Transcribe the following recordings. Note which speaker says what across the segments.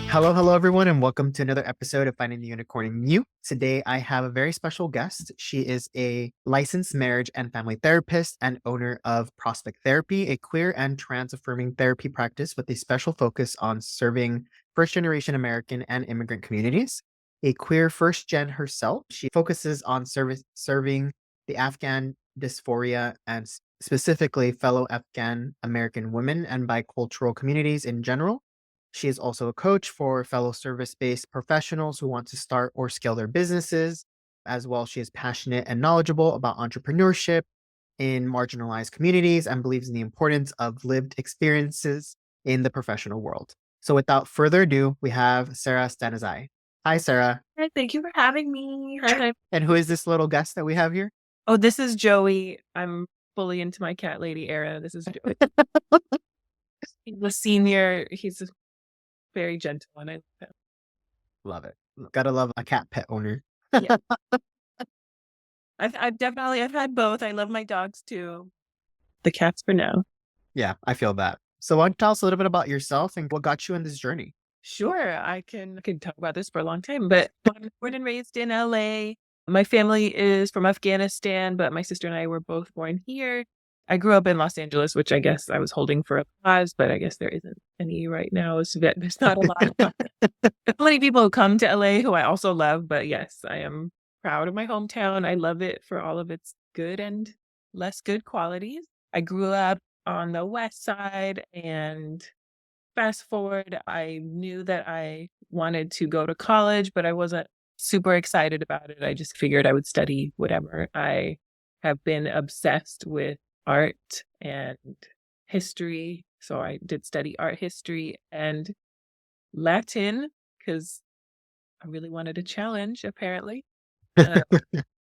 Speaker 1: Hello, everyone, and welcome to another episode of Finding the Unicorn in You. Today, I have a very special guest. She is a licensed marriage and family therapist and owner of Prospect Therapy, a queer and trans-affirming therapy practice with a special focus on serving first-generation American and immigrant communities. A queer first-gen herself, she focuses on serving the Afghan dysphoria and specifically fellow Afghan American women and bicultural communities in general. She is also a coach for fellow service-based professionals who want to start or scale their businesses. As well, she is passionate and knowledgeable about entrepreneurship in marginalized communities and believes in the importance of lived experiences in the professional world. So without further ado, we have Sara Stanizai. Hi, Sara.
Speaker 2: Hi, thank you for having me. Hi.
Speaker 1: And who is this little guest that we have here?
Speaker 2: Oh, this is Joey. I'm fully into my cat lady era. This is Joey. He's a senior. He's very gentle, and I love him.
Speaker 1: Love it. Gotta love a cat pet owner.
Speaker 2: Yeah. I've had both. I love my dogs too. The cats for now.
Speaker 1: Yeah, I feel that. So why don't you tell us a little bit about yourself and what got you in this journey?
Speaker 2: Sure, I can talk about this for a long time, but I'm born and raised in LA. My family is from Afghanistan, but my sister and I were both born here. I grew up in Los Angeles, which I guess I was holding for applause, but I guess there isn't any right now. So there's not a lot. There's many people who come to LA who I also love, but yes, I am proud of my hometown. I love it for all of its good and less good qualities. I grew up on the West Side, and fast forward, I knew that I wanted to go to college, but I wasn't super excited about it. I just figured I would study whatever. I have been obsessed with art and history. So I did study art history and Latin because I really wanted a challenge, apparently. Thought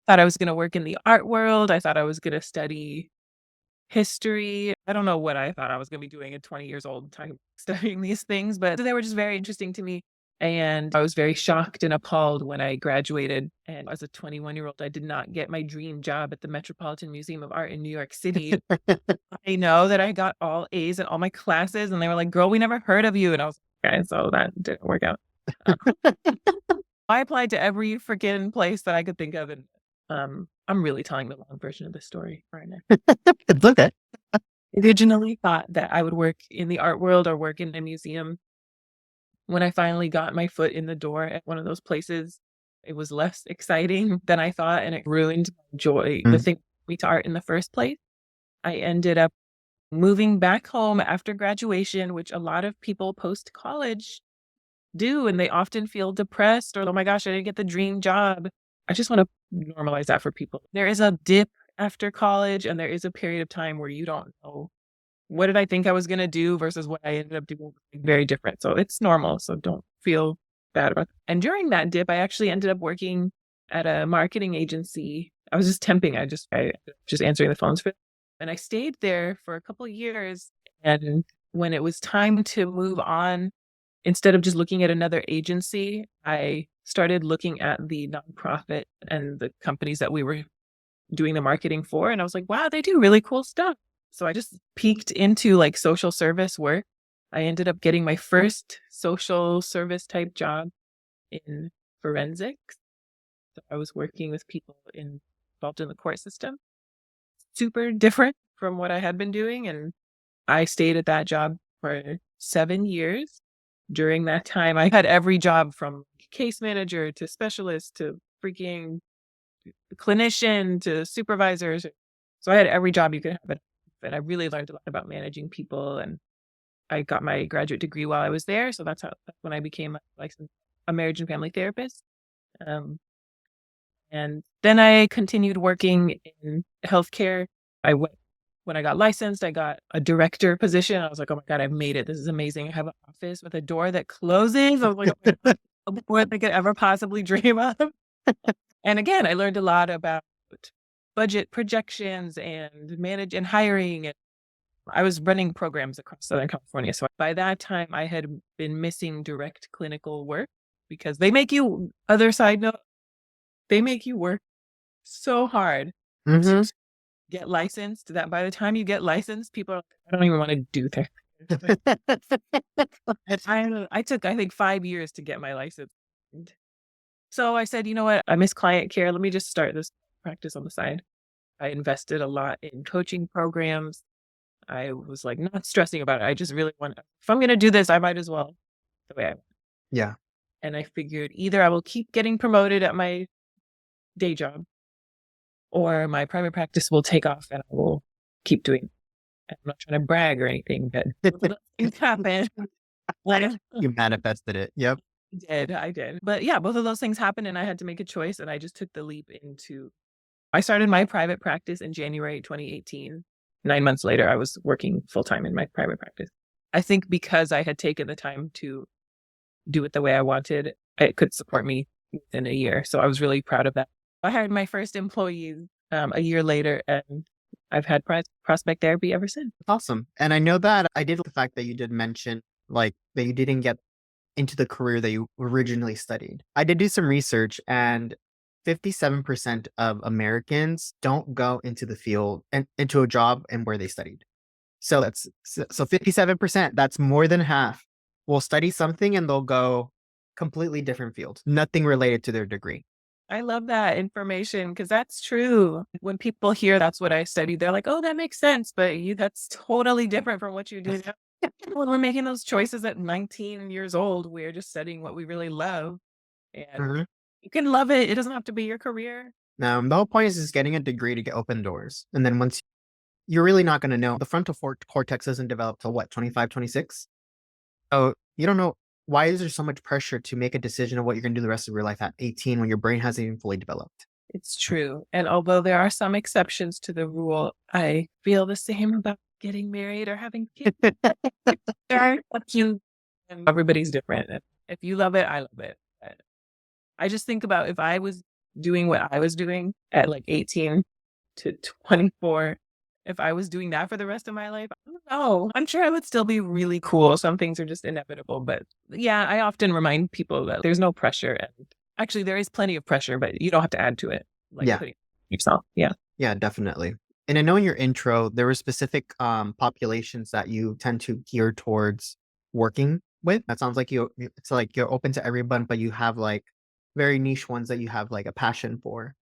Speaker 2: I was going to work in the art world. I thought I was going to study history. I don't know what I thought I was going to be doing at 20 years old, studying these things, but they were just very interesting to me. And I was very shocked and appalled when I graduated. And as a 21-year-old, I did not get my dream job at the Metropolitan Museum of Art in New York City. I know that I got all A's in all my classes, and they were like, "Girl, we never heard of you." And I was like, "Okay, so that didn't work out." I applied to every freaking place that I could think of, and I'm really telling the long version of this story right now.
Speaker 1: It's okay.
Speaker 2: I originally thought that I would work in the art world or work in a museum. When I finally got my foot in the door at one of those places, it was less exciting than I thought, and it ruined my joy, the thing that brought me to art in the first place. I ended up moving back home after graduation, which a lot of people post-college do, and they often feel depressed or, "Oh my gosh, I didn't get the dream job." I just want to normalize that for people. There is a dip after college, and there is a period of time where you don't know, what did I think I was going to do versus what I ended up doing, very different. So it's normal. So don't feel bad about it. And during that dip, I actually ended up working at a marketing agency. I was just temping. I just answering the phones for it. And I stayed there for a couple of years. And when it was time to move on, instead of just looking at another agency, I started looking at the nonprofit and the companies that we were doing the marketing for. And I was like, wow, they do really cool stuff. So I just peeked into like social service work. I ended up getting my first social service type job in forensics. So I was working with people involved in the court system. Super different from what I had been doing. And I stayed at that job for 7 years. During that time, I had every job from case manager to specialist to freaking clinician to supervisors. So I had every job you could have. And I really learned a lot about managing people, and I got my graduate degree while I was there. So that's when I became a marriage and family therapist. And then I continued working in healthcare. When I got licensed, I got a director position. I was like, "Oh my God, I've made it. This is amazing. I have an office with a door that closes." I was like, "Oh my God, what I could ever possibly dream of." And again, I learned a lot about budget projections and hiring. And I was running programs across Southern California. So by that time, I had been missing direct clinical work because they make you, other side note, they make you work so hard to get licensed, that by the time you get licensed, people are like, "I don't even wanna do therapy." Like, I took, I think, 5 years to get my license. And so I said, "You know what? I miss client care. Let me just start this practice on the side." I invested a lot in coaching programs. I was, like, not stressing about it. I just really want, if I'm gonna do this, I might as well the way I,
Speaker 1: Yeah.
Speaker 2: and I figured either I will keep getting promoted at my day job or my private practice will take off and I will keep doing it. I'm not trying to brag or anything, but both of those things happened. Like,
Speaker 1: You manifested it. Yep.
Speaker 2: I did. But yeah, both of those things happened and I had to make a choice and I just took the leap into, I started my private practice in January 2018. 9 months later, I was working full time in my private practice. I think because I had taken the time to do it the way I wanted, it could support me within a year. So I was really proud of that. I hired my first employees a year later, and I've had prospect therapy ever since.
Speaker 1: Awesome. And I know that I did like the fact that you did mention like that you didn't get into the career that you originally studied. I did do some research and 57% of Americans don't go into the field and into a job and where they studied. So that's so 57%, that's more than half will study something and they'll go completely different fields, nothing related to their degree.
Speaker 2: I love that information because that's true. When people hear that's what I studied, they're like, "Oh, that makes sense," but that's totally different from what you do now. When we're making those choices at 19 years old, we're just studying what we really love, and
Speaker 1: Mhm.
Speaker 2: you can love it. It doesn't have to be your career.
Speaker 1: The whole point is just getting a degree to get open doors. And then once you're really not going to know, the frontal cortex isn't developed till what, 25, 26. So you don't know, why is there so much pressure to make a decision of what you're going to do the rest of your life at 18 when your brain hasn't even fully developed?
Speaker 2: It's true, and although there are some exceptions to the rule, I feel the same about getting married or having kids. There are exceptions, and everybody's different, and if you love it, I love it, but I just think about if I was doing what I was doing at, like, 18 to 24, if I was doing that for the rest of my life, I don't know. I'm sure I would still be really cool. Some things are just inevitable, but yeah, I often remind people that there's no pressure, and actually there is plenty of pressure, but you don't have to add to it, like
Speaker 1: Yeah.
Speaker 2: putting yourself. Yeah.
Speaker 1: Yeah, definitely. And I know in your intro, there were specific populations that you tend to gear towards working with. That sounds like it's like you're open to everyone, but you have like very niche ones that you have like a passion for.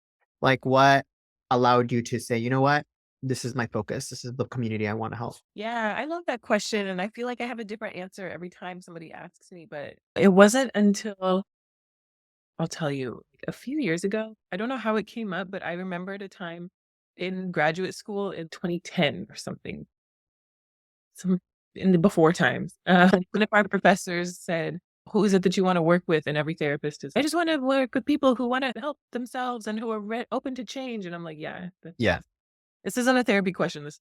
Speaker 1: Like what allowed you to say, you know what? This is my focus. This is the community I want to help.
Speaker 2: Yeah, I love that question, and I feel like I have a different answer every time somebody asks me, but it wasn't until, I'll tell you, like, a few years ago, I don't know how it came up, but I remembered a time in graduate school in 2010 or something, some in the before times. One of our professors said, "Who is it that you want to work with?" And every therapist is, "I just want to work with people who want to help themselves and who are open to change." And I'm like, "Yeah,
Speaker 1: Yeah.
Speaker 2: this isn't a therapy question. This,"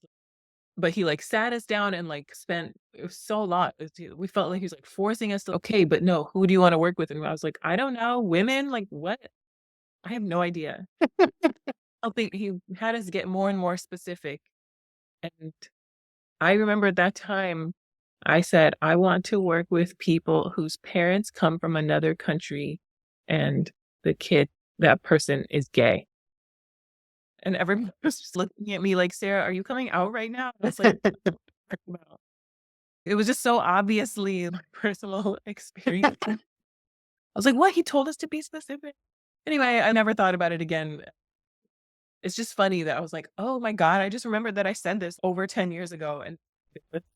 Speaker 2: but he like sat us down and like spent, it was so lot. We felt like he was like forcing us to, okay, but no, who do you want to work with? And I was like, I don't know, women, like what? I have no idea. I think he had us get more and more specific. And I remember at that time, I said, I want to work with people whose parents come from another country and the kid, that person is gay. And everyone was just looking at me like, Sarah, are you coming out right now? I was like, "No." It was just so obviously my personal experience. I was like, what? He told us to be specific. Anyway, I never thought about it again. It's just funny that I was like, "Oh my god, I just remembered that I said this over 10 years ago," and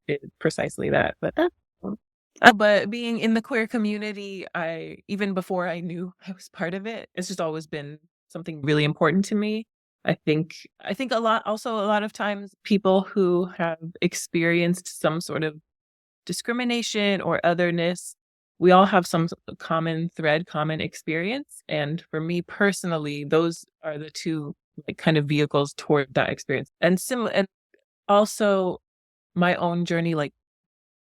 Speaker 2: it precisely that, but being in the queer community, I even before I knew I was part of it, it's just always been something really important to me. I think a lot of times people who have experienced some sort of discrimination or otherness, we all have some common thread, common experience. And for me personally, those are the two like kind of vehicles toward that experience. And similar, and also my own journey, like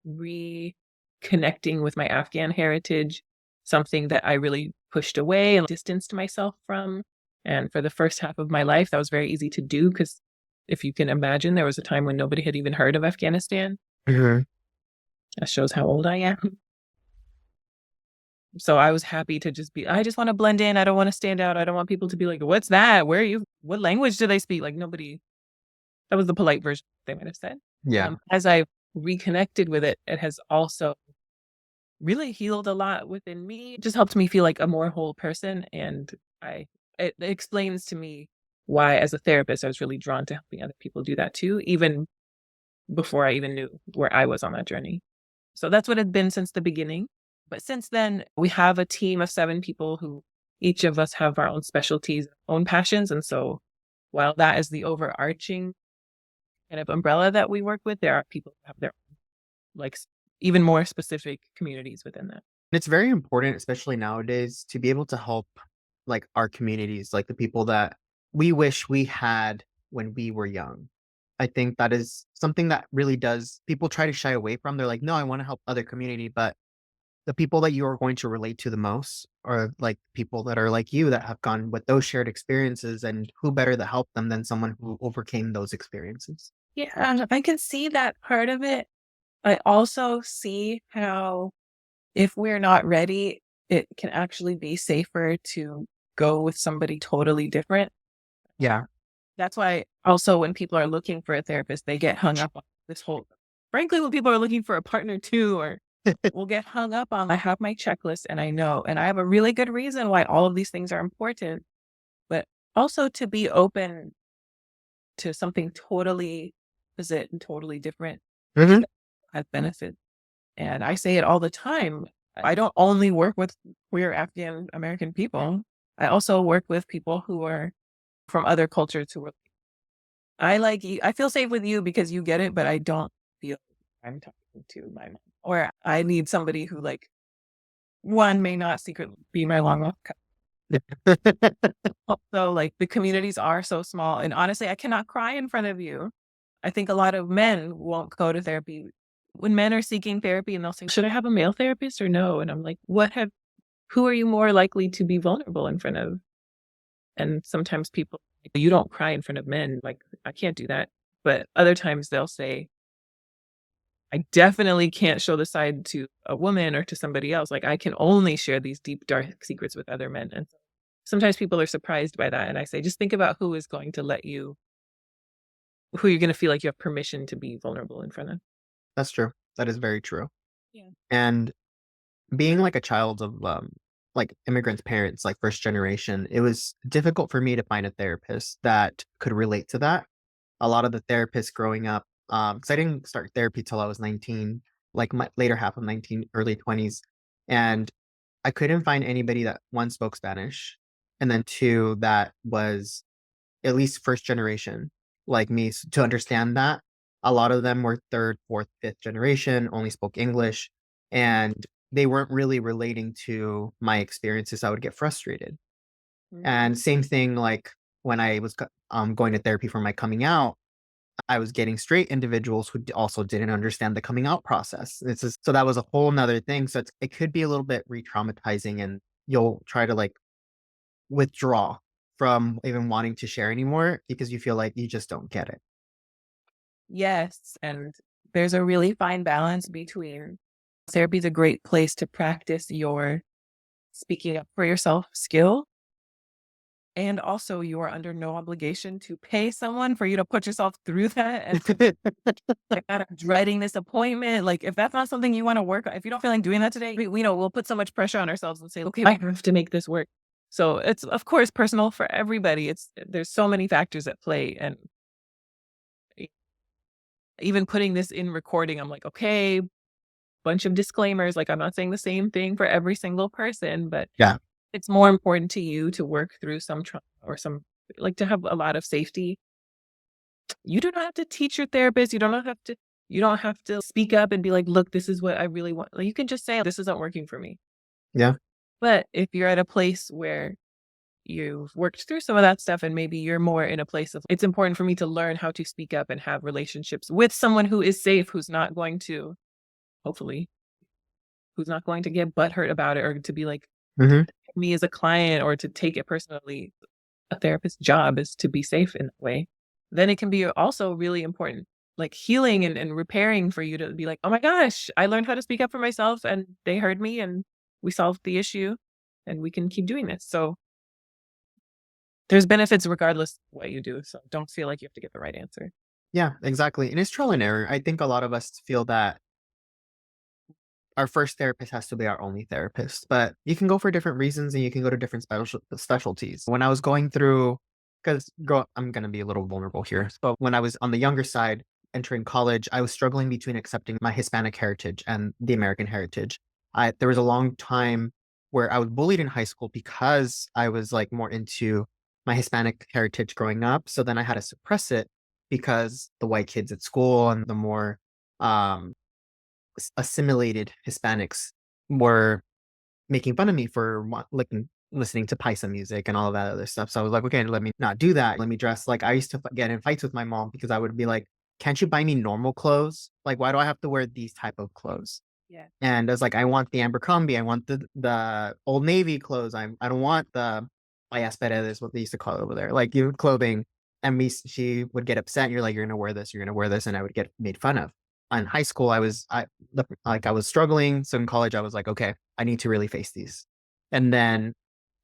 Speaker 2: reconnecting with my Afghan heritage, something that I really pushed away and distanced myself from. And for the first half of my life, that was very easy to do because if you can imagine, there was a time when nobody had even heard of Afghanistan.
Speaker 1: Mhm.
Speaker 2: That shows how old I am. So I was happy to just be, I just wanna blend in, I don't wanna stand out, I don't want people to be like, "What's that? Where are you what language do they speak?" Like, nobody, That was the polite version they might have said.
Speaker 1: Yeah.
Speaker 2: As I've reconnected with it, it has also really healed a lot within me. It just helped me feel like a more whole person, and I it explains to me why, as a therapist, I was really drawn to helping other people do that too, even before I even knew where I was on that journey. So that's what it's been since the beginning. But since then, we have a team of 7 people who each of us have our own specialties, own passions. And so while that is the overarching kind of umbrella that we work with, there are people who have their own, like even more specific communities within that.
Speaker 1: It's very important, especially nowadays, to be able to help like our communities, like the people that we wish we had when we were young. I think that is something that really does people try to shy away from. They're like, no, I want to help other community, but the people that you are going to relate to the most are like people that are like you that have gone with those shared experiences, and who better to help them than someone who overcame those experiences.
Speaker 2: Yeah, I can see that part of it. I also see how if we're not ready, it can actually be safer to go with somebody totally different.
Speaker 1: Yeah.
Speaker 2: That's why also when people are looking for a therapist, they get hung up on this whole frankly, when people are looking for a partner too, or will get hung up on, I have my checklist and I know, and I have a really good reason why all of these things are important, but also to be open to something totally opposite and totally different
Speaker 1: Hmm.
Speaker 2: has benefits. And I say it all the time. I don't only work with queer Afghan American people. I also work with people who are from other cultures who are I like you. I feel safe with you because you get it, but I don't feel I'm talking to my mom. Or I need somebody who like one may not secretly be my long lost also like the communities are so small. And honestly, I cannot cry in front of you. I think a lot of men won't go to therapy. When men are seeking therapy and they'll say, should I have a male therapist or no? And I'm like, who are you more likely to be vulnerable in front of? And sometimes people, you don't cry in front of men. Like, I can't do that. But other times they'll say, I definitely can't show the side to a woman or to somebody else. Like, I can only share these deep, dark secrets with other men. And sometimes people are surprised by that. And I say, just think about who is going to let you, who you're going to feel like you have permission to be vulnerable in front of.
Speaker 1: That's true. That is very true.
Speaker 2: Yeah.
Speaker 1: And being like a child of like immigrants' parents, like first generation, it was difficult for me to find a therapist that could relate to that. A lot of the therapists growing up, because I didn't start therapy till I was 19, like my later half of 19, early 20s. And I couldn't find anybody that one spoke Spanish, and then two that was at least first generation like me to understand that. A lot of them were third, fourth, fifth generation, only spoke English, and they weren't really relating to my experiences. I would get frustrated.
Speaker 2: Mhm.
Speaker 1: And same thing, like when I was going to therapy for my coming out, I was getting straight individuals who also didn't understand the coming out process. It's just, so that was a whole nother thing. So it could be a little bit re-traumatizing, and you'll try to like withdraw from even wanting to share anymore because you feel like you just don't get it.
Speaker 2: Yes. And there's a really fine balance between therapy is a great place to practice your speaking up for yourself skill. And also, you are under no obligation to pay someone for you to put yourself through that. And like that, I'm dreading this appointment. Like, if that's not something you want to work on, if you don't feel like doing that today, we know we'll put so much pressure on ourselves and say, okay, I have to make this work. So it's of course personal for everybody. There's so many factors at play. And e- even putting this in recording, I'm like, okay, bunch of disclaimers. Like, I'm not saying the same thing for every single person, but
Speaker 1: Yeah.
Speaker 2: it's more important to you to work through some trauma or some like to have a lot of safety. You do not have to teach your therapist. You don't have to speak up and be like, look, this is what I really want. Like, you can just say, this isn't working for me.
Speaker 1: Yeah.
Speaker 2: But if you're at a place where you've worked through some of that stuff and maybe you're more in a place of, it's important for me to learn how to speak up and have relationships with someone who is safe, who's not going to, hopefully, who's not going to get butthurt about it or to be like
Speaker 1: Hmm.
Speaker 2: me as a client or to take it personally. A therapist's job is to be safe in that way. Then it can be also really important, like healing and repairing for you to be like, oh my gosh, I learned how to speak up for myself and they heard me and we solved the issue and we can keep doing this. So there's benefits regardless of what you do. So don't feel like you have to get the right answer.
Speaker 1: Yeah, exactly. And it's trial and error. I think a lot of us feel that our first therapist has to be our only therapist, but you can go for different reasons and you can go to different specialties. When I was going through, because I'm going to be a little vulnerable here, but when I was on the younger side, entering college, I was struggling between accepting my Hispanic heritage and the American heritage. There was a long time where I was bullied in high school because I was like more into my Hispanic heritage growing up. So then I had to suppress it because the white kids at school and the more um, assimilated Hispanics were making fun of me for like listening to Paisa music and all of that other stuff. So I was like, okay, let me not do that. Let me dress like I used to get in fights with my mom because I would be like, can't you buy me normal clothes? Like, why do I have to wear these type of clothes?
Speaker 2: Yeah.
Speaker 1: And I was like, I want the Abercrombie, I want the Old Navy clothes. I don't want the Bayas Paredes, what they used to call it over there, like you clothing. And she would get upset. You're like, you're gonna wear this, you're gonna wear this, and I would get made fun of. In high school, I was struggling. So in college, I was like, okay, I need to really face these. And then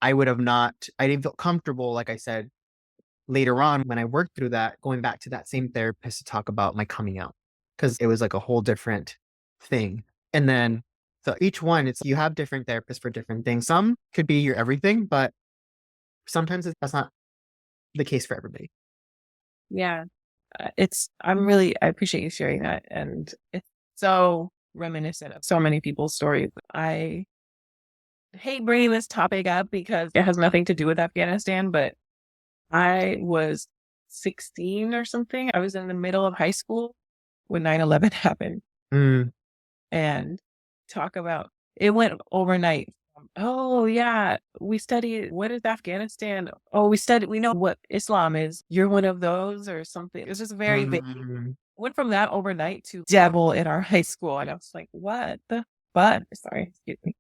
Speaker 1: I didn't feel comfortable, like I said, later on when I worked through that, going back to that same therapist to talk about my coming out because it was like a whole different thing. And then, so each one, it's you have different therapists for different things. Some could be your everything, but sometimes that's not the case for everybody.
Speaker 2: Yeah. I appreciate you sharing that. And it's so reminiscent of so many people's stories. I hate bringing this topic up because it has nothing to do with Afghanistan, but I was 16 or something. I was in the middle of high school when 9/11 happened.
Speaker 1: Mm,
Speaker 2: And talk about it went overnight. Oh yeah, we studied what is Afghanistan? Oh, we know what Islam is. You're one of those or something. It's just very big.
Speaker 1: mm,
Speaker 2: Went from that overnight to devil in our high school. And I was like, what the but sorry, excuse me.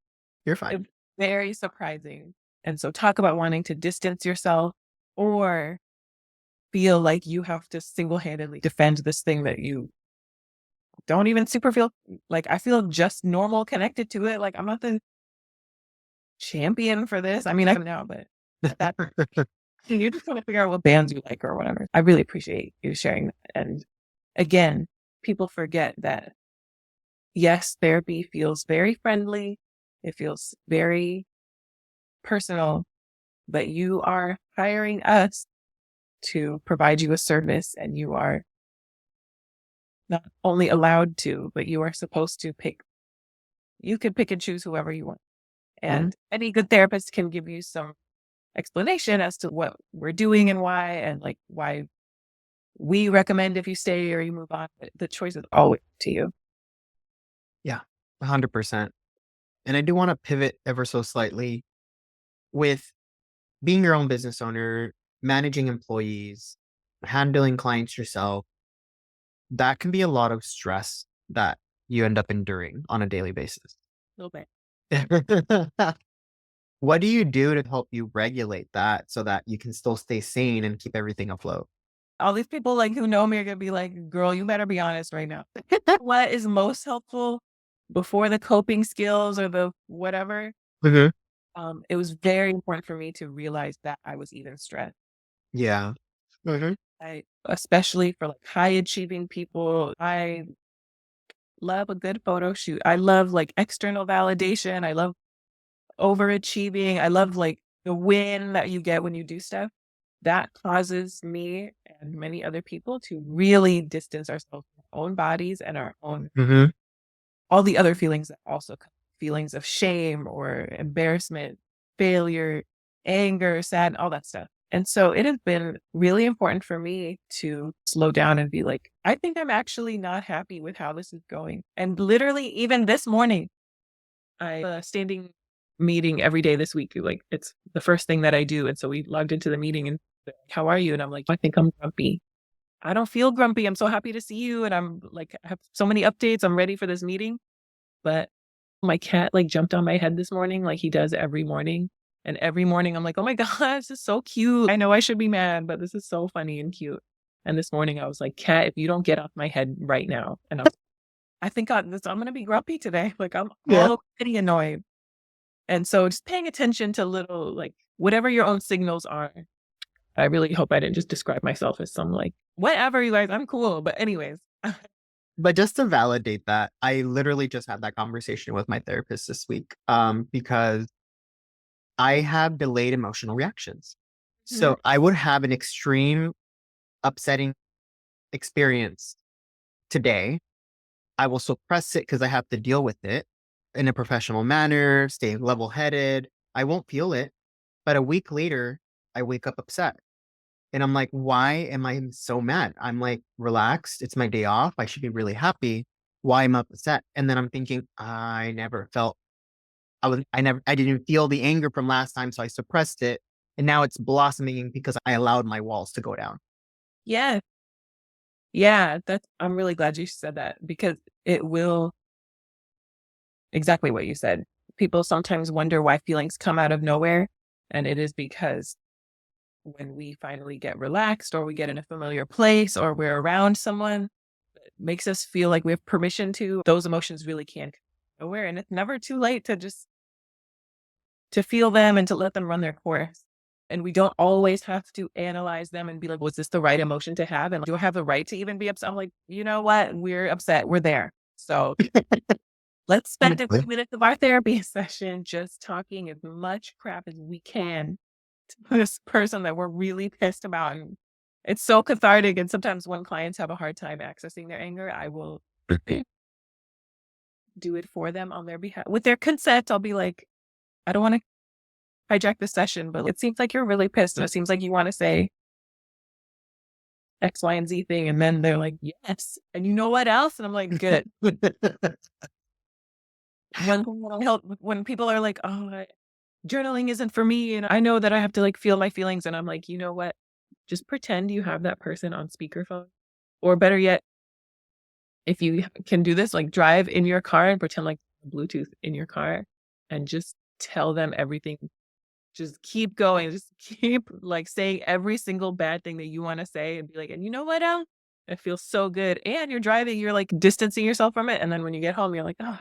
Speaker 1: you're fine.
Speaker 2: It, very surprising. And so talk about wanting to distance yourself or feel like you have to single-handedly defend this thing that you don't even super feel like I feel just normal connected to it. Like I'm not the champion for this. I mean, I know, but at that you just want to figure out what bands you like or whatever. I really appreciate you sharing that. And again, people forget that yes, therapy feels very friendly. It feels very personal, but you are hiring us to provide you a service and you are not only allowed to, but you are supposed to pick. You could pick and choose whoever you want.
Speaker 1: Mhm.
Speaker 2: And any good therapist can give you some explanation as to what we're doing and why, and like why we recommend if you stay or you move on. But the choice is always to you.
Speaker 1: Yeah, 100%. And I do want to pivot ever so slightly with being your own business owner, managing employees, handling clients yourself. That can be a lot of stress that you end up enduring on a daily basis.
Speaker 2: A little bit.
Speaker 1: What do you do to help you regulate that so that you can still stay sane and keep everything afloat?
Speaker 2: All these people like who know me are gonna be like, girl, you better be honest right now. What is most helpful before the coping skills or the whatever?
Speaker 1: Mhm.
Speaker 2: It was very important for me to realize that I was even stressed.
Speaker 1: Yeah. Mhm.
Speaker 2: I especially for like high achieving people, I love a good photo shoot. I love like external validation. I love overachieving. I love like the win that you get when you do stuff. That causes me and many other people to really distance ourselves from our own bodies and our own
Speaker 1: Mhm.
Speaker 2: all the other feelings that also come, feelings of shame or embarrassment, failure, anger, sad, all that stuff. And so it has been really important for me to slow down and be like, I think I'm actually not happy with how this is going. And literally, even this morning, I have a standing meeting every day this week. Like, it's the first thing that I do. And so we logged into the meeting and they're like, how are you? And I'm like, I think I'm grumpy. I don't feel grumpy. I'm so happy to see you. And I'm like, I have so many updates. I'm ready for this meeting. But my cat, like, jumped on my head this morning like he does every morning, and every morning I'm like, "Oh my god, this is so cute. I know I should be mad, but this is so funny and cute." And this morning I was like, "Cat, if you don't get off my head right now." And I think I'm gonna be grumpy today. Like, I'm
Speaker 1: Yeah.
Speaker 2: already annoyed. And so just paying attention to little, like, whatever your own signals are I really hope I didn't just describe myself as some like, whatever, you guys, I'm cool. But anyways,
Speaker 1: But just to validate that, I literally just had that conversation with my therapist this week, because I have delayed emotional reactions.
Speaker 2: Mhm.
Speaker 1: So I would have an extreme upsetting experience today. I will suppress it because I have to deal with it in a professional manner, stay level headed. I won't feel it. But a week later, I wake up upset. And I'm like, why am I so mad? I'm like, relaxed. It's my day off. I should be really happy. Why am I upset? And then I'm thinking, I never felt, I didn't feel the anger from last time. So I suppressed it. And now it's blossoming because I allowed my walls to go down.
Speaker 2: Yeah. Yeah. I'm really glad you said that because it will exactly what you said. People sometimes wonder why feelings come out of nowhere. And it is because when we finally get relaxed or we get in a familiar place or we're around someone that makes us feel like we have permission to, those emotions really can come nowhere. And it's never too late to just to feel them and to let them run their course. And we don't always have to analyze them and be like, was this the right emotion to have? And do I have the right to even be upset? I'm like, you know what? We're upset. We're there. So let's spend a few minutes of our therapy session just talking as much crap as we can to this person that we're really pissed about. And it's so cathartic. And sometimes when clients have a hard time accessing their anger, I will do it for them on their behalf. With their consent, I'll be like, I don't want to hijack the session, but it seems like you're really pissed. And it seems like you want to say X, Y, and Z thing. And then they're like, yes. And you know what else? And I'm like, good. When people are like, oh, journaling isn't for me. And I know that I have to like feel my feelings. And I'm like, you know what? Just pretend you have that person on speakerphone. Or better yet, if you can do this, like drive in your car and pretend like Bluetooth in your car and just tell them everything. Just keep going. Just keep like saying every single bad thing that you want to say and be like, and you know what, El? It feels so good. And you're driving, you're like distancing yourself from it. And then when you get home, you're like, oh,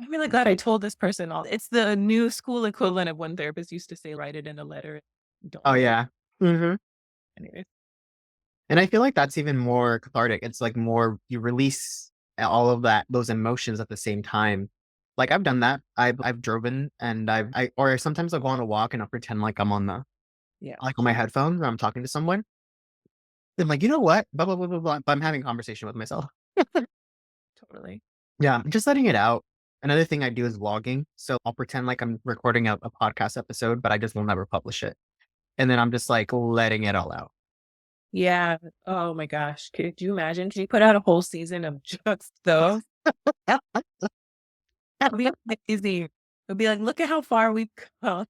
Speaker 2: I'm really glad I told this person all. It's the new school equivalent of when therapists used to say, write it in a letter. Don't
Speaker 1: Oh,
Speaker 2: look at
Speaker 1: yeah. Hmm.
Speaker 2: it anyways.
Speaker 1: And I feel like that's even more cathartic. It's like more, you release all of those emotions at the same time. Like I've done that. I've driven and or sometimes I'll go on a walk and I'll pretend like I'm
Speaker 2: Yeah,
Speaker 1: like on my headphones or I'm talking to someone. I'm like, you know what? Blah, blah, blah, blah, blah. But I'm having a conversation with myself.
Speaker 2: totally.
Speaker 1: Yeah, I'm just letting it out. Another thing I do is vlogging. So I'll pretend like I'm recording a podcast episode, but I just will never publish it. And then I'm just like letting it all out.
Speaker 2: Yeah. Oh my gosh. Could you imagine? Could you put out a whole season of just those? It'd be amazing. It'd be like, look at how far we've come.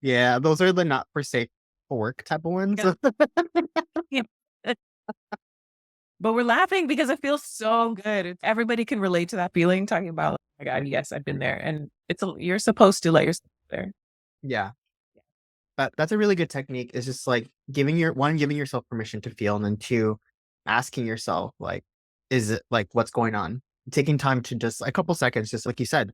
Speaker 1: Yeah, those are the not for safe for work type of ones.
Speaker 2: Yeah. Yeah. But we're laughing because it feels so good. Everybody can relate to that feeling talking about, oh my God, yes, I've been there. And you're supposed to let yourself there.
Speaker 1: Yeah. But that's a really good technique. It's just like giving yourself permission to feel, and then two, asking yourself, like, is it like what's going on? Taking time to just a couple seconds, just like you said,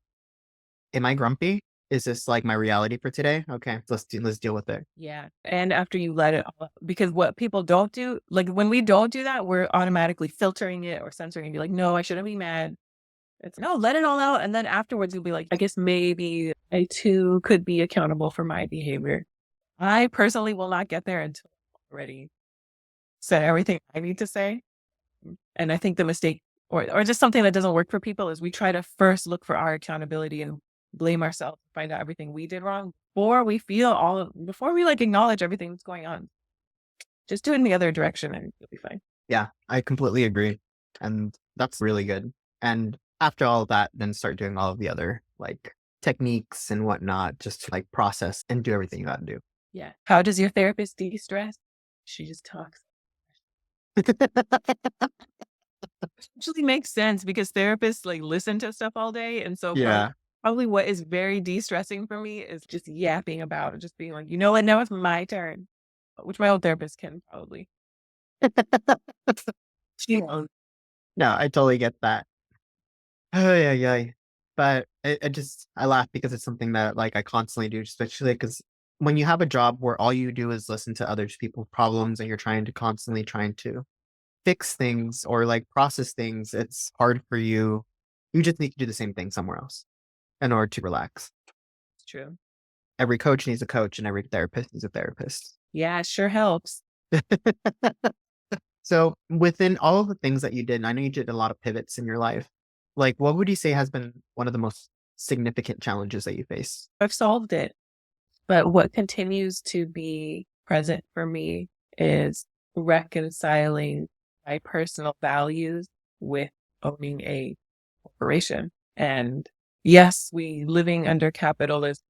Speaker 1: am I grumpy? Is this like my reality for today? Okay, let's deal with it.
Speaker 2: Yeah. And after you let it all, because what people don't do, like when we don't do that, we're automatically filtering it or censoring and be like, no, I shouldn't be mad. It's no, let it all out. And then afterwards, you'll be like, I guess maybe I too could be accountable for my behavior. I personally will not get there until I've already said everything I need to say. And I think the mistake or just something that doesn't work for people is we try to first look for our accountability and blame ourselves, find out everything we did wrong before we like acknowledge everything that's going on. Just do it in the other direction and you'll be fine.
Speaker 1: Yeah, I completely agree. And that's really good. And after all of that, then start doing all of the other like techniques and whatnot, just to like process and do everything you got to do.
Speaker 2: Yeah. How does your therapist de-stress? She just talks. Actually makes sense because therapists like listen to stuff all day. And so
Speaker 1: Yeah.
Speaker 2: probably what is very de-stressing for me is just yapping about it, just being like, you know what, now it's my turn. Which my old therapist can probably. She won't.
Speaker 1: No, I totally get that. Oh yeah, yeah. But I laugh because it's something that like I constantly do, especially because when you have a job where all you do is listen to other people's problems and you're trying to constantly trying to fix things or like process things, it's hard for you. You just need to do the same thing somewhere else in order to relax.
Speaker 2: It's true.
Speaker 1: Every coach needs a coach and every therapist needs a therapist.
Speaker 2: Yeah, it sure helps.
Speaker 1: So within all of the things that you did, and I know you did a lot of pivots in your life, like what would you say has been one of the most significant challenges that you face?
Speaker 2: I've solved it. But what continues to be present for me is reconciling my personal values with owning a corporation. And yes, we living under capitalism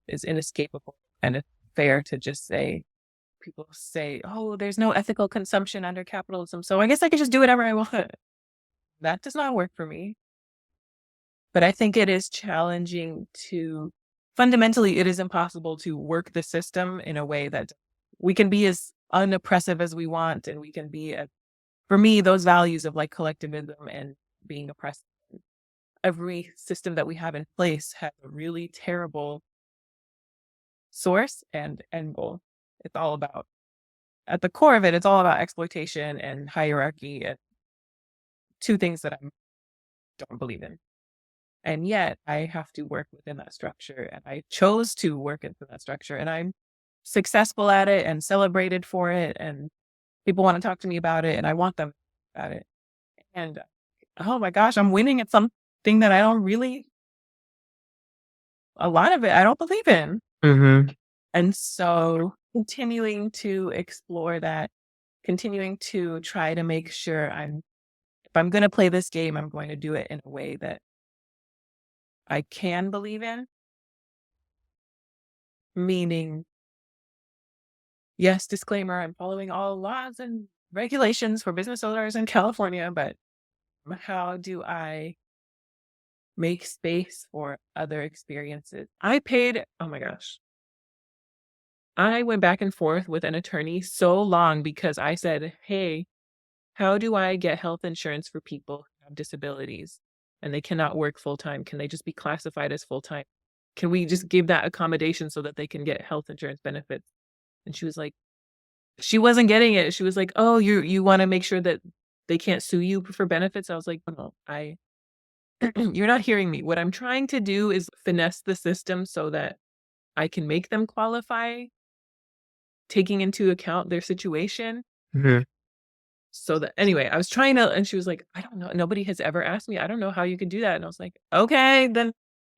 Speaker 2: is inescapable. And it's fair to just say, people say, oh, there's no ethical consumption under capitalism. So I guess I could just do whatever I want. That does not work for me. But I think it is challenging to fundamentally, it is impossible to work the system in a way that we can be as unoppressive as we want. And we can be, for me, those values of like collectivism and being oppressive. Every system that we have in place has a really terrible source and end goal. It's all about, at the core of it, it's all about exploitation and hierarchy and two things that I don't believe in. And yet I have to work within that structure. And I chose to work into that structure. And I'm successful at it and celebrated for it. And people want to talk to me about it. And I want them about it. And oh my gosh, I'm winning at something that I don't really, a lot of it, I don't believe in.
Speaker 1: Mm-hmm.
Speaker 2: And so continuing to explore that, continuing to try to make sure if I'm going to play this game, I'm going to do it in a way that I can believe in. Meaning, yes, disclaimer, I'm following all laws and regulations for business owners in California, but how do I make space for other experiences? Oh my gosh. I went back and forth with an attorney so long because I said, hey, how do I get health insurance for people who have disabilities and they cannot work full time? Can they just be classified as full time? Can we just give that accommodation so that they can get health insurance benefits? And she was like, she wasn't getting it. She was like, "Oh, you wanna make sure that they can't sue you for benefits?" I was like, "No, you're not hearing me. What I'm trying to do is finesse the system so that I can make them qualify, taking into account their situation."
Speaker 1: Mm-hmm.
Speaker 2: So that anyway, I was trying to, and she was like, "I don't know. Nobody has ever asked me. I don't know how you could do that." And I was like, "Okay, then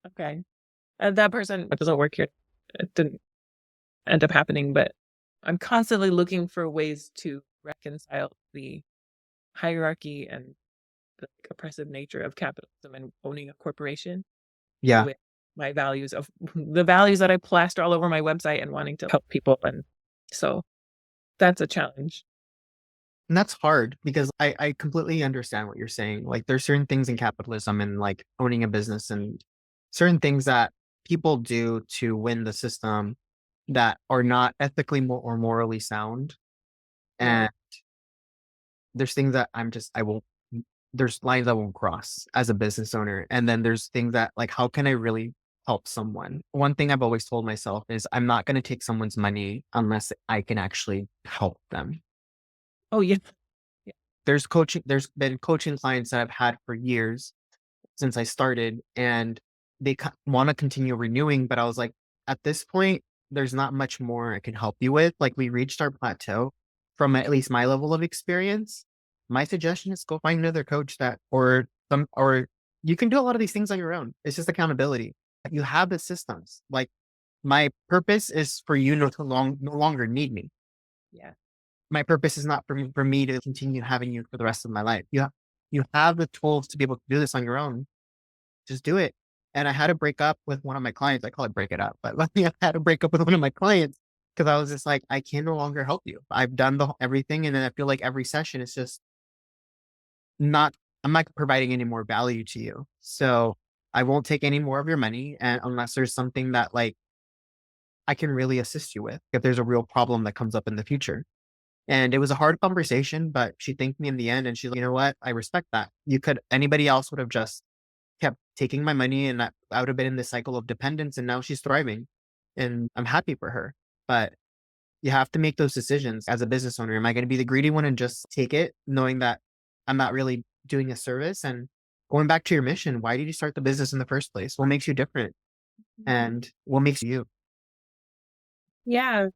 Speaker 2: okay." And that person doesn't work here. It didn't end up happening, but I'm constantly looking for ways to reconcile the hierarchy and the oppressive nature of capitalism and owning a corporation
Speaker 1: Yeah.
Speaker 2: with my values of the values that I plaster all over my website and wanting to help people. And so that's a challenge.
Speaker 1: And that's hard because I completely understand what you're saying. Like there's certain things in capitalism and like owning a business and certain things that people do to win the system that are not ethically or morally sound.
Speaker 2: Yeah.
Speaker 1: And there's things that I won't, there's lines I won't cross as a business owner. And then there's things that like, how can I really help someone? One thing I've always told myself is I'm not going to take someone's money unless I can actually help them.
Speaker 2: Oh, yeah. Yeah.
Speaker 1: There's been coaching clients that I've had for years since I started, and they want to continue renewing. But I was like, at this point, there's not much more I can help you with. Like we reached our plateau from at least my level of experience. My suggestion is go find another coach or you can do a lot of these things on your own. It's just accountability. You have the systems. Like my purpose is for you no longer need me.
Speaker 2: Yeah.
Speaker 1: My purpose is not for me to continue having you for the rest of my life. You have the tools to be able to do this on your own. Just do it. And I had to break up with one of my clients. I call it break it up, but luckily I had to break up with one of my clients because I was just like, I can no longer help you. I've done everything. And then I feel like every session is just not, I'm not providing any more value to you. So I won't take any more of your money. And unless there's something that like I can really assist you with, if there's a real problem that comes up in the future. And it was a hard conversation, but she thanked me in the end and she's like, you know what? I respect that. Anybody else would have just kept taking my money and I would have been in this cycle of dependence and now she's thriving. and I'm happy for her. But you have to make those decisions as a business owner. Am I going to be the greedy one and just take it, knowing that I'm not really doing a service? And going back to your mission, why did you start the business in the first place? What makes you different? And what makes you?
Speaker 2: Yeah,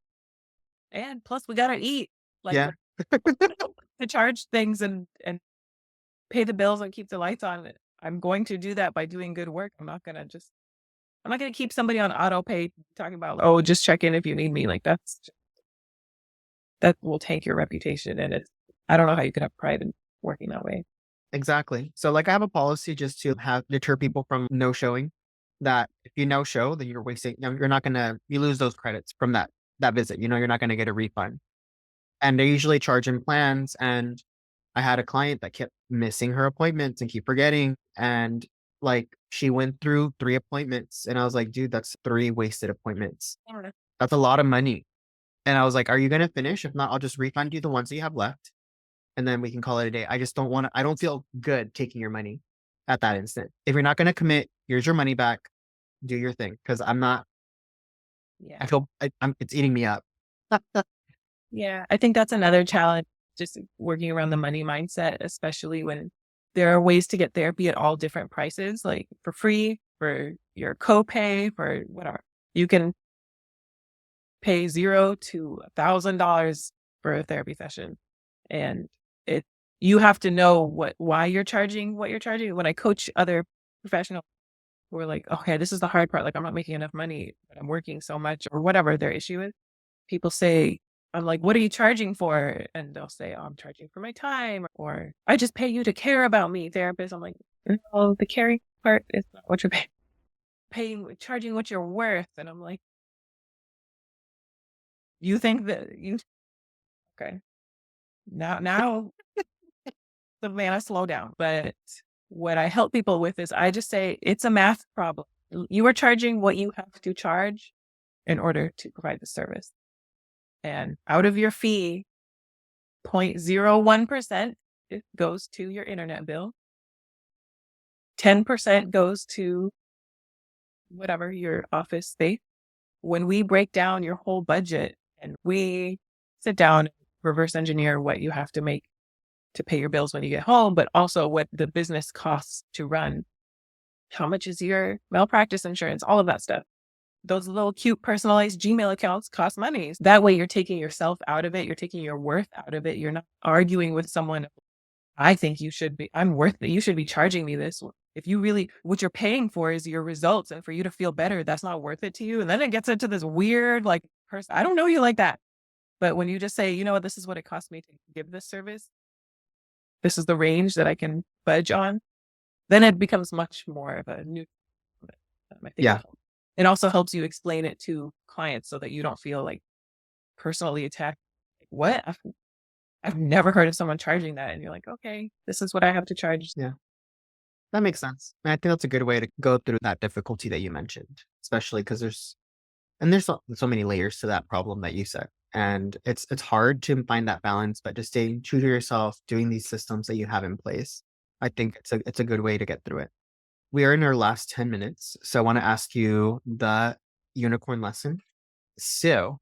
Speaker 2: and plus we gotta eat. Like,
Speaker 1: Yeah,
Speaker 2: to charge things and pay the bills and keep the lights on. I'm going to do that by doing good work. I'm not gonna keep somebody on auto pay talking about, "Oh, just check in if you need me." Like, that will take your reputation, and it's I don't know how you could have pride in working that way.
Speaker 1: exactly. So like I have a policy just to have deter people from no showing. That if you no show, then you're wasting. You're not gonna you lose those credits from that visit. You're not gonna get a refund. And they usually charge in plans. And I had a client that kept missing her appointments and keep forgetting. And like she went through 3 appointments, and I was like, dude, that's 3 wasted appointments.
Speaker 2: Alright.
Speaker 1: That's a lot of money. And I was like, are you gonna finish? If not, I'll just refund you the ones that you have left, and then we can call it a day. I just don't want to. I don't feel good taking your money at that instant. If you're not gonna commit, here's your money back. Do your thing, because I'm not.
Speaker 2: Yeah.
Speaker 1: I feel I'm. It's eating me up.
Speaker 2: Yeah, I think that's another challenge, just working around the money mindset, especially when there are ways to get therapy at all different prices, like for free, for your copay, for whatever. You can pay 0 to $1,000 for a therapy session, and it you have to know why you're charging what you're charging. When I coach other professionals who are like, "Okay, this is the hard part, like, I'm not making enough money, but I'm working so much," or whatever their issue is. People say, I'm like, "What are you charging for?" And they'll say, "Oh, I'm charging for my time," or "I just pay you to care about me, therapist." I'm like, "No, the caring part is not what you're charging what you're worth." And I'm like, "You think that you okay. Now Savannah, slow down." But what I help people with is I just say it's a math problem. You are charging what you have to charge in order to provide the service. And out of your fee, 0.01% it goes to your internet bill. 10% goes to whatever your office space. When we break down your whole budget and we sit down and reverse engineer what you have to make to pay your bills when you get home, but also what the business costs to run, how much is your malpractice insurance, all of that stuff. Those little cute personalized Gmail accounts cost money. That way you're taking yourself out of it. You're taking your worth out of it. You're not arguing with someone. I think I'm worth it. You should be charging me this. If you really, what you're paying for is your results. And for you to feel better, that's not worth it to you. And then it gets into this weird, like, person. I don't know you like that. But when you just say, you know what, this is what it costs me to give this service, this is the range that I can budge on, then it becomes much more of a new, I think
Speaker 1: Yeah,
Speaker 2: it also helps you explain it to clients so that you don't feel like personally attacked. Like, what? I've never heard of someone charging that. And you're like, okay, this is what I have to charge.
Speaker 1: yeah, that makes sense. And I think that's a good way to go through that difficulty that you mentioned, especially because there's so many layers to that problem that you said. And it's hard to find that balance, but just staying true to yourself, doing these systems that you have in place, I think it's a good way to get through it. We are in our last 10 minutes, so I want to ask you the unicorn lesson. So,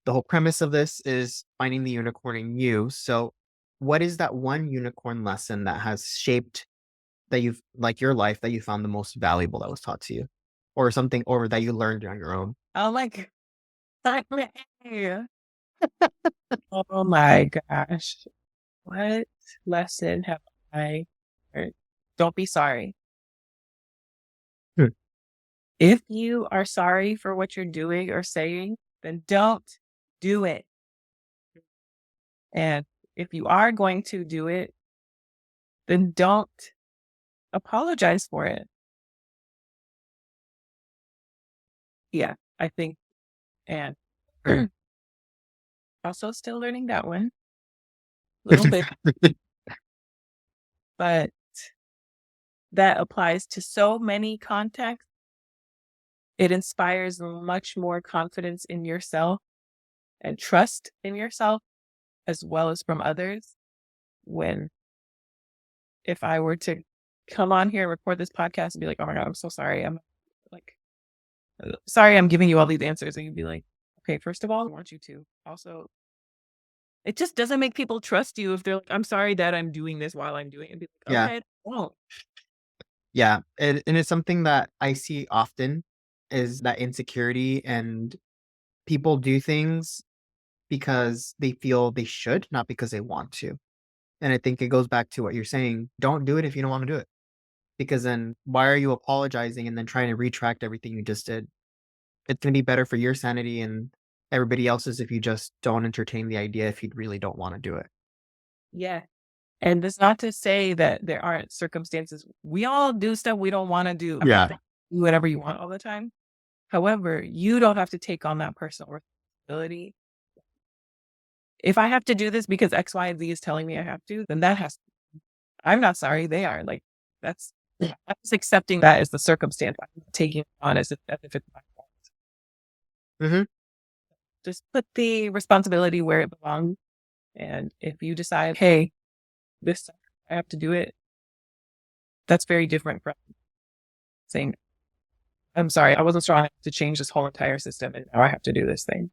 Speaker 1: the whole premise of this is finding the unicorn in you. So, what is that one unicorn lesson that has shaped that you've like your life that you found the most valuable that was taught to you? Or something or that you learned on your own?
Speaker 2: I'm like, oh my gosh. What lesson have I learned? Don't be sorry.
Speaker 1: Hmm.
Speaker 2: If you are sorry for what you're doing or saying, then don't do it. And if you are going to do it, then don't apologize for it. Yeah, I think, and also still learning that one a little bit, but that applies to so many contexts. It inspires much more confidence in yourself and trust in yourself as well as from others. When if I were to come on here and record this podcast and be like, "Oh my god, I'm so sorry," I'm like, Sorry, I'm giving you all these answers. And you'd be like, okay, first of all, I want you to. Also, it just doesn't make people trust you if they're like, I'm sorry that I'm doing this while I'm doing it. Be like,
Speaker 1: Yeah.
Speaker 2: okay, well,
Speaker 1: Yeah. And it's something that I see often is that insecurity, and people do things because they feel they should, not because they want to. And I think it goes back to what you're saying. Don't do it if you don't want to do it. Because then why are you apologizing and then trying to retract everything you just did? It's going to be better for your sanity and everybody else's if you just don't entertain the idea if you really don't want to do it.
Speaker 2: yeah. And that's not to say that there aren't circumstances. We all do stuff we don't want to do. I'm not
Speaker 1: Yeah.
Speaker 2: saying do whatever you want all the time. However, you don't have to take on that personal responsibility. If I have to do this because X, Y, and Z is telling me I have to, then that has I'm not sorry, they are. Like, that's I'm just accepting that as the circumstance. I'm not taking it on as if it's my fault.
Speaker 1: Hmm.
Speaker 2: Just put the responsibility where it belongs, and if you decide, "Hey, this time I have to do it," that's very different from saying, "I'm sorry, I wasn't strong enough to change this whole entire system, and now I have to do this thing."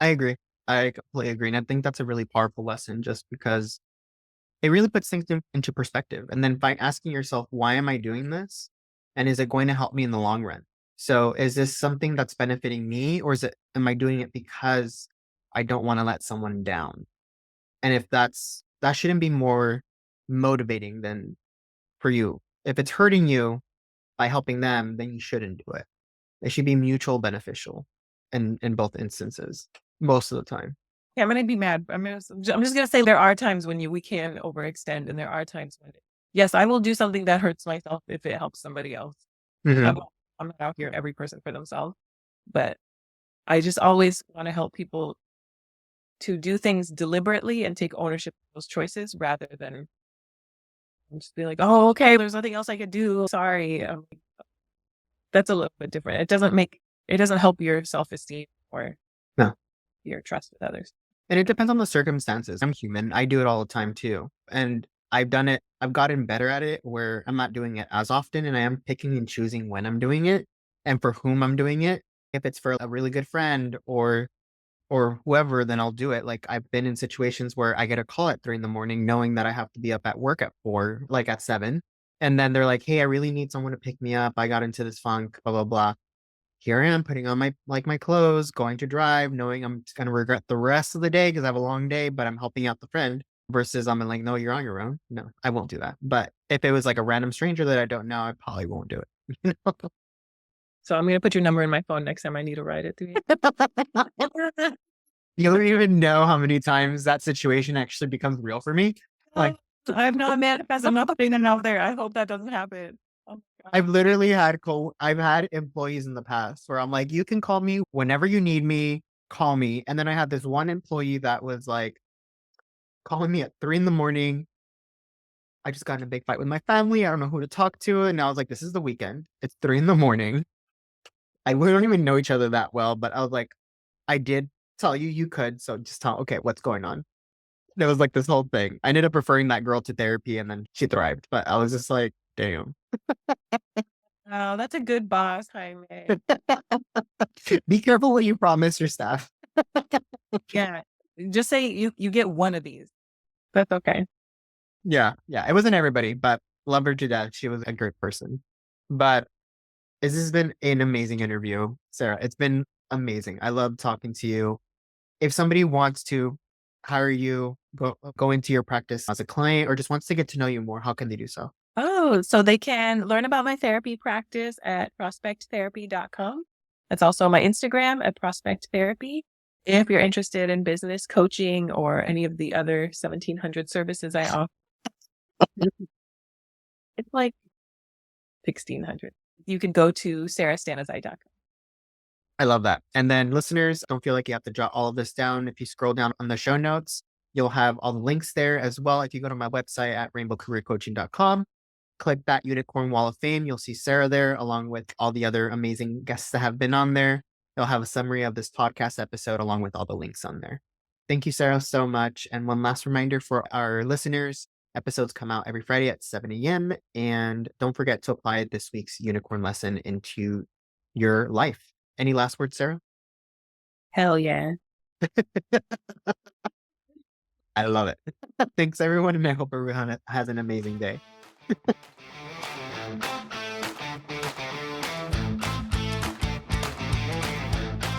Speaker 1: I agree. I completely agree. And I think that's a really powerful lesson just because it really puts things into perspective. And then by asking yourself, why am I doing this? And is it going to help me in the long run? So is this something that's benefiting me, or am I doing it because I don't want to let someone down? And if that shouldn't be more motivating than for you. If it's hurting you by helping them, then you shouldn't do it. It should be mutual beneficial in both instances, most of the time.
Speaker 2: Yeah, I'm gonna be mad. I'm just gonna say there are times when we can overextend, and there are times when yes, I will do something that hurts myself if it helps somebody else. I'm
Speaker 1: Hmm.
Speaker 2: I'm not out here every person for themselves, but I just always wanna help people to do things deliberately and take ownership of those choices rather than just be like, "Oh, okay, there's nothing else I could do. Sorry." That's a little bit different. It doesn't help your self-esteem or
Speaker 1: No.
Speaker 2: your trust with others.
Speaker 1: And it depends on the circumstances. I'm human. I do it all the time too. And I've gotten better at it where I'm not doing it as often and I am picking and choosing when I'm doing it and for whom I'm doing it. If it's for a really good friend or whoever, then I'll do it. Like I've been in situations where I get a call at 3 in the morning knowing that I have to be up at work at 4, like at 7. And then they're like, hey, I really need someone to pick me up. I got into this funk, blah, blah, blah. Here I am putting on my clothes, going to drive, knowing I'm just gonna regret the rest of the day because I have a long day, but I'm helping out the friend versus I'm like, no, you're on your own. No, I won't do that. But if it was like a random stranger that I don't know, I probably won't do it. You know?
Speaker 2: So I'm gonna put your number in my phone next time I need to write it to you.
Speaker 1: You don't even know how many times that situation actually becomes real for me. Like
Speaker 2: I'm not mad because I'm not putting it out there. I hope that doesn't happen. Oh my god.
Speaker 1: I've had employees in the past where I'm like, you can call me whenever you need me, call me. And then I had this one employee that was like calling me at 3 in the morning. I just got in a big fight with my family. I don't know who to talk to. And I was like, this is the weekend. It's 3 in the morning. We don't even know each other that well, but I was like, I did tell you you could. So just tell, okay, what's going on? There was like this whole thing. I ended up referring that girl to therapy and then she thrived. But I was just like, damn.
Speaker 2: Oh, that's a good boss, Jaime.
Speaker 1: Be careful what you promise your staff.
Speaker 2: Yeah. Just say you get one of these. That's okay.
Speaker 1: Yeah. Yeah. It wasn't everybody, but love her to death. She was a great person. But this has been an amazing interview, Sarah. It's been amazing. I love talking to you. If somebody wants to hire you, go into your practice as a client or just wants to get to know you more, how can they do so?
Speaker 2: Oh, so they can learn about my therapy practice at prospecttherapy.com. That's also my Instagram at Prospect Therapy. If you're interested in business coaching or any of the other 1,700 services I offer, it's like 1,600. You can go to sarastanizai.com.
Speaker 1: I love that. And then listeners, don't feel like you have to jot all of this down. If you scroll down on the show notes, you'll have all the links there as well. If you go to my website at rainbowcareercoaching.com, click that unicorn wall of fame, you'll see Sarah there along with all the other amazing guests that have been on there. They'll have a summary of this podcast episode along with all the links on there. Thank you, Sarah, so much. And one last reminder for our listeners, episodes come out every Friday at 7 a.m. And don't forget to apply this week's unicorn lesson into your life. Any last words, Sarah?
Speaker 2: Hell yeah.
Speaker 1: I love it. Thanks, everyone, and I hope everyone has an amazing day.